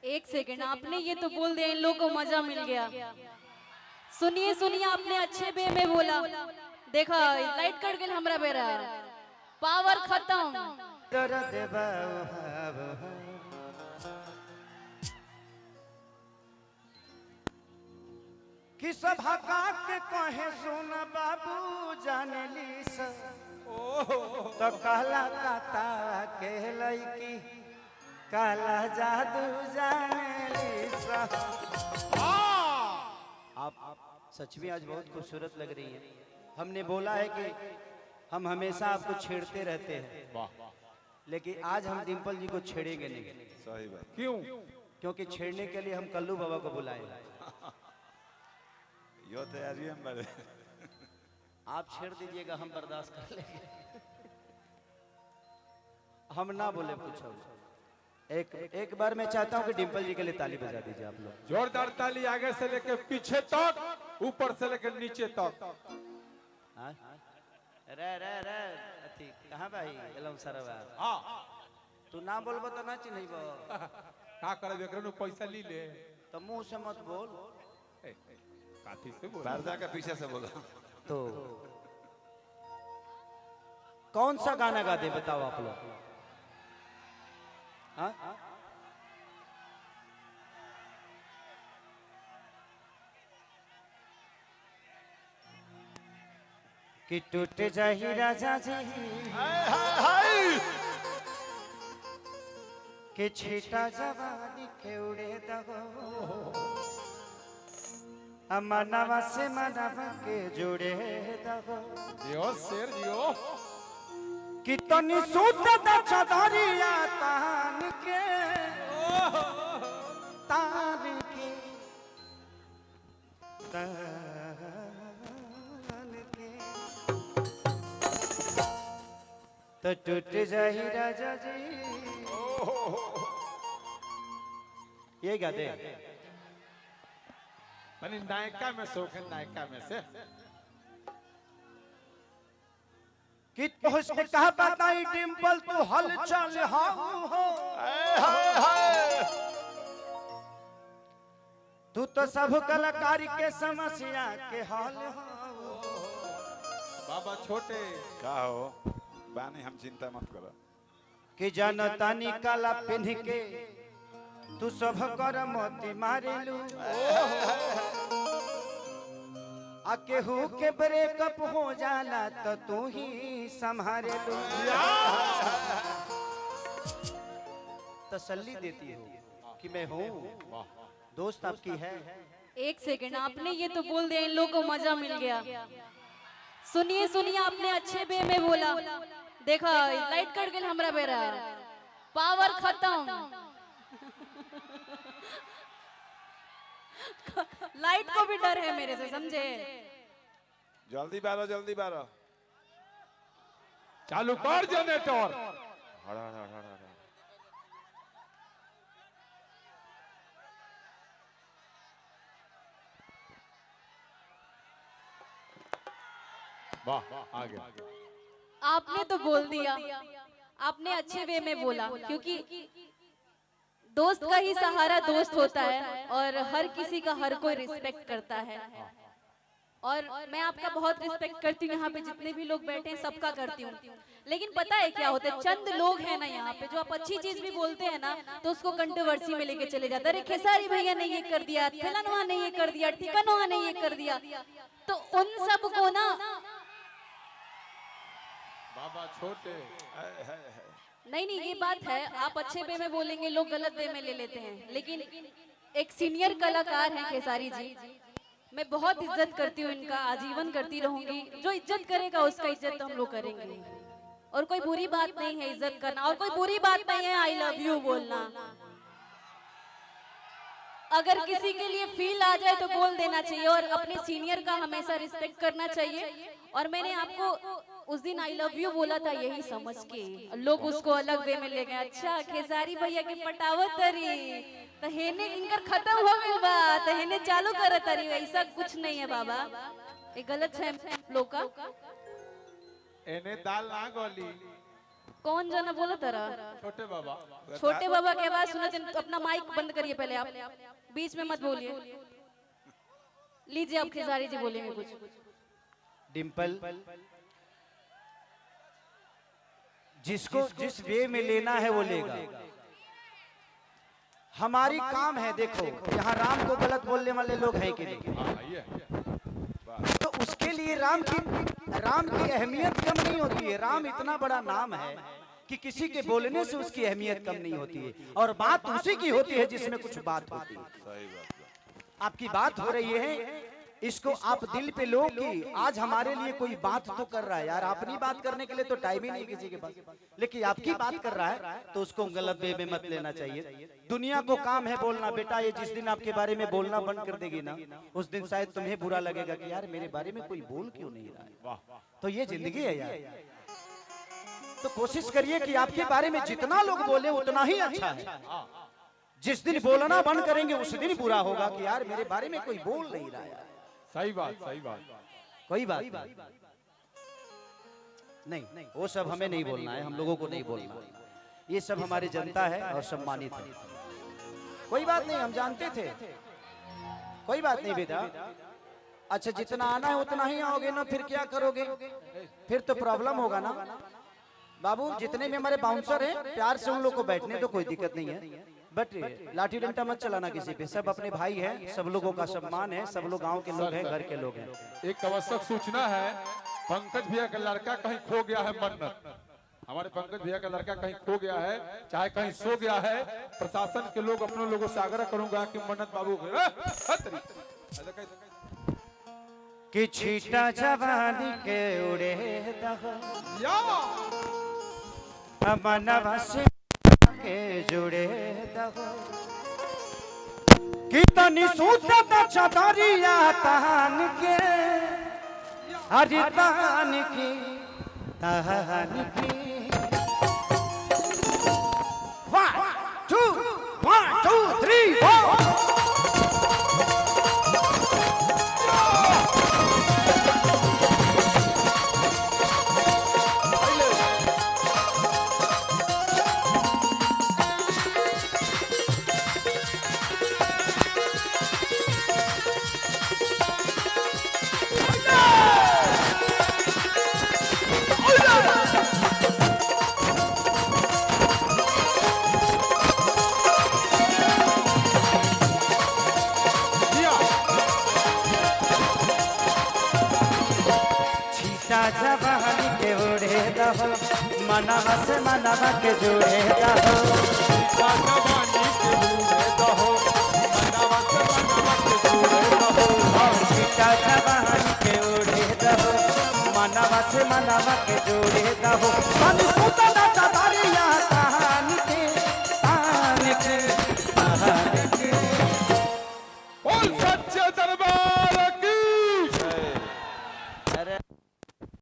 एक सेकंड, आपने ये तो बोल दिया इन लोगों को मजा मिल गया। सुनिए सुनिए, आपने अच्छे वे में बोला। देखा लाइट कट गई हमरा बेरा, पावर खत्म। दर्द कि सभा के कहे सुन बाबू जान ली तो कहला काता के लईकी काला जादू जाने ली। आप सच में आज बहुत खूबसूरत लग रही है। हमने बोला है कि हम हमेशा आपको छेड़ते रहते हैं, लेकिन आज हम डिम्पल जी को छेड़ेंगे नहीं। सही बात। क्यों? क्योंकि छेड़ने के लिए हम कल्लू बाबा को बुलाए। यो तैयारी है हमारे। आप छेड़ दीजिएगा, हम बर्दाश्त कर लेंगे। हम ना बोले कुछ। एक बार मैं चाहता हूं कि डिम्पल जी के लिए ताली बजा दीजिए आप लोग। जोरदार ताली, आगे से लेकर पीछे तक, ऊपर से लेकर नीचे तक। हाँ? रे अथी कहाँ भाई एलम सरवा। हाँ, तू ना बोलबो तो ना चिन्हबो। का करे एकरे नु पैसा ली ले तो मुंह से मत बोल। काठी से बोल। पर्दा के पीछे से बोला। तो कौन सा गाना गा दे बताओ आप लोग। हाँ? कि टूट जाही राजा जी के छीटा जवानी के उड़े दगो मनवा से मनवा के जुड़े दगो। जियो शेर जियो। कि तनी सूत द चदरिया तान के तो टूट जाही राजा जी। ये गा दे। मानी नायका में शौक है, नायका में से। कि उसने कहा बताई डिम्पल तू हलचल हो। तू तो सब कलाकारी के समस्या के हल हो। बाबा छोटे का हो बानी, हम चिंता मत करो। कि जनता निकाला पिन्ह के तू सब कर मोती मारेलू। आ केहू के ब्रेकअप हो जाला तो तू ही संभारेलू। तसल्ली देती हो कि मैं हूँ, दोस्त आपकी है। एक सेकंड, आपने ये तो बोल दिया इन लोगों को मजा मिल गया। सुनिए सुनिए, आपने अच्छे वे में बोला। देखा लाइट कट गई हमरा बेरा, पावर खत्म। लाइट को भी डर है मेरे से, समझे? जल्दी बारो जल्दी बारो। चालू कर जनरेटर। हड़ा हड़ा हड़ा हड़ा। वाह, आ गया। आपने तो बोल दिया, आपने अच्छे वे में बोला, क्योंकि दोस्त का ही सहारा दोस्त होता है और हर किसी का हर कोई रिस्पेक्ट करता है। और मैं आपका बहुत रिस्पेक्ट करती हूँ, यहाँ पे जितने भी लोग बैठे हैं सबका करती हूँ। लेकिन पता है क्या होता है, चंद लोग हैं ना यहाँ पे जो आप अच्छी चीज भी बोलते हैं ना तो उसको कंट्रोवर्सी में लेके चले जाते हैं। अरे खेसारी भैया ने ये कर दिया, फलाना ने ये कर दिया, ठिकाना ने ये कर दिया। तो उन सब को ना बाबा छोटे। नहीं नहीं, ये बात है, आप अच्छे वे में बोलेंगे लोग गलत वे में ले लेते हैं। लेकिन एक सीनियर कलाकार हैं खेसारी जी, मैं बहुत इज्जत करती हूँ इनका, आजीवन करती रहूंगी। जो इज्जत करेगा उसका इज्जत हम लोग करेंगे। और कोई बुरी बात नहीं है इज्जत करना, और कोई बुरी बात नहीं है आई लव यू बोलना। अगर किसी के लिए फील आ जाए तो बोल देना चाहिए और अपने सीनियर का हमेशा रिस्पेक्ट करना चाहिए। और मैंने आपको उस दिन आई लव यू बोला था यही समझ के, लोग उसको अलग वे में ले गए। अच्छा खेसारी भैया के पटावत तरी तो हेने इनकर खत्म हो गई बा तो हेने चालू करत तरी, ऐसा कुछ नहीं है बाबा, ये गलत है लोग का। एने दाल ना गोली कौन जना बोला तारा? छोटे बाबा। छोटे बाबा के आवाज सुना तो अपना माइक बंद करिए पहले आप, बीच में मत बोलिए। लीजिए आप खेसारी जी बोलेंगे कुछ। डिम्पल, जिसको जिस वे में लेना है वो लेगा। हमारी काम है, देखो यहाँ राम को गलत बोलने वाले लोग हैं कि नहीं? हाँ ये तो उसके लिए राम की अहमियत कम नहीं होती है। राम इतना बड़ा नाम है कि किसी के बोलने से उसकी अहमियत कम नहीं होती है, और बात उसी की होती है जिसमें कुछ बात होती है। सही बात। आपकी बात हो रही है, इसको आप दिल पे लो कि आज हमारे लिए कोई बात तो कर रहा है यार। अपनी बात करने के लिए तो टाइम ही नहीं किसी के पास, लेकिन आपकी बात कर रहा है तो उसको गलत वे में मत लेना चाहिए। दुनिया को काम है बोलना बेटा, ये जिस दिन आपके बारे में बोलना बंद कर देगी ना, उस दिन शायद तुम्हें बुरा लगेगा कि यार मेरे बारे में कोई बोल क्यों नहीं रहा है। वाह तो ये जिंदगी है यार। तो कोशिश करिए कि आपके बारे में जितना लोग बोले उतना ही अच्छा है। जिस दिन बोलना बंद करेंगे उस दिन बुरा होगा कि यार मेरे बारे में कोई बोल नहीं रहा है। सही बात, सही बात। कोई बात नहीं, वो सब हमें नहीं बोलना है, हम लोगों को नहीं बोलना है। ये सब हमारी जनता है और सम्मानित है। कोई बात नहीं, हम जानते थे। कोई बात नहीं बेटा। अच्छा जितना आना है उतना ही आओगे ना, फिर क्या करोगे? फिर तो प्रॉब्लम होगा ना बाबू। जितने भी हमारे बाउंसर हैं प्यार से उन लोग को बैठने तो कोई दिक्कत नहीं है, बट लाठी डंडा मत चलाना किसी पे। सब अपने भाई हैं, सब लोगों का सम्मान है, सब लोग गांव के लोग हैं, घर के लोग हैं। एक आवश्यक सूचना है, पंकज भैया का लड़का कहीं खो गया है। मन्नत, हमारे पंकज भैया का लड़का कहीं खो गया है, चाहे कहीं सो गया है। प्रशासन के लोग अपने लोगों से आग्रह करूंगा कि मन्नत बाबू कि छीटा जवानी के उड़े मनवा से के जुड़े कितनी सूतत चदरिया तान के, हरि तान की तान की। 1 2 3 4 जवानी के उड़े दहो, मनवा से मनवा के जुड़े दहो। जवानी के उड़े दहो, मनवा से मनवा के जुड़े दहो। सीता जवानी के उड़े दहो, मनवा से मनवा के जुड़े दहो। मन सूता ना चदरिया तान के, तान के, तान के। बोल